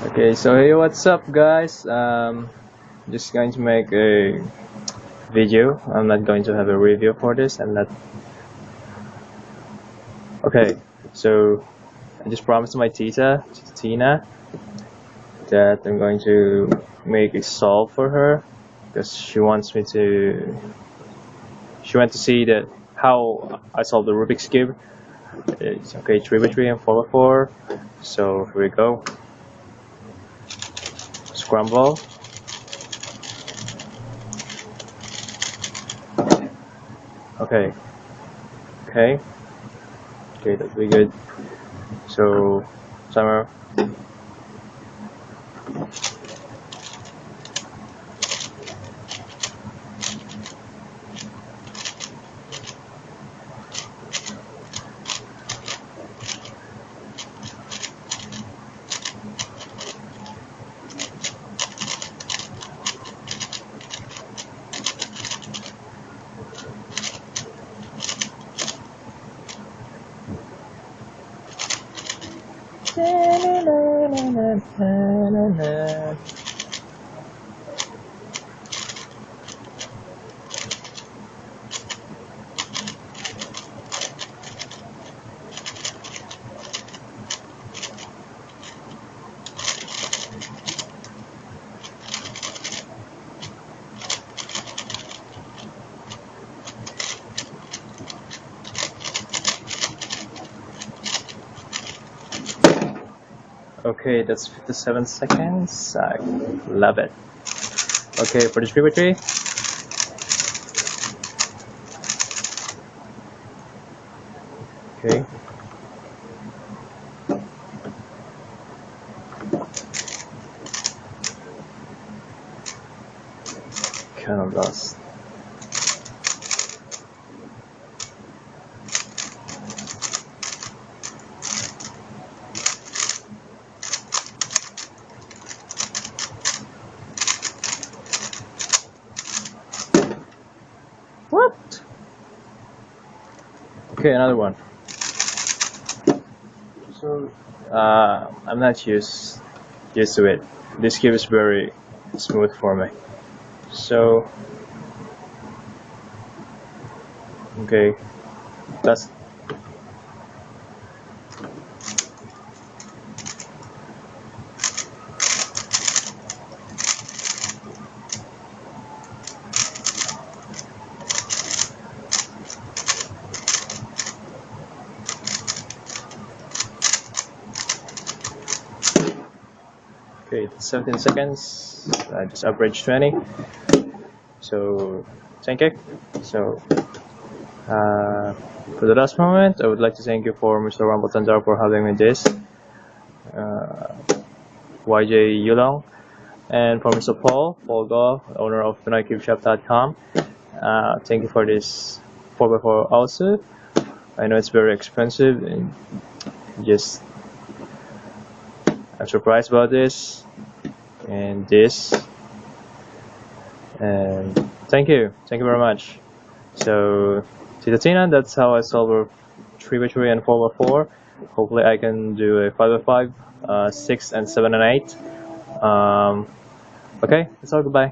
Okay, so hey, what's up, guys? Just going to make a video. I'm not going to have a review for this. I'm not. Okay, so I just promised my tita, Tina, that I'm going to make a solve for her because she wants me to. She wants to see that how I solve the Rubik's cube. It's okay, 3 by 3 and 4 by 4. So here we go. Scramble. Okay. Okay. Okay, that's really good. So, timer. Okay, that's 57 seconds. I love it. Okay, for the 3 by 3. Okay. Kind of lost. What? Okay, another one. So, I'm not used to it. This cube is very smooth for me. So, okay, that's okay. 17 seconds. I just average 20. So, thank you. So. For the last moment, I would like to thank you for Mr. Rambo Tanjar for having me this, YJ Yulong, and for Mr. Paul Go, owner of TonightCubeShop.com. Thank you for this 4x4 also. I know it's very expensive and just I'm surprised about this and this, and thank you very much. So to the Tina, that's how I solve a 3 by 3 and 4 by 4. Hopefully I can do a 5 by 5, 6 and 7 and 8. Okay, that's all, goodbye.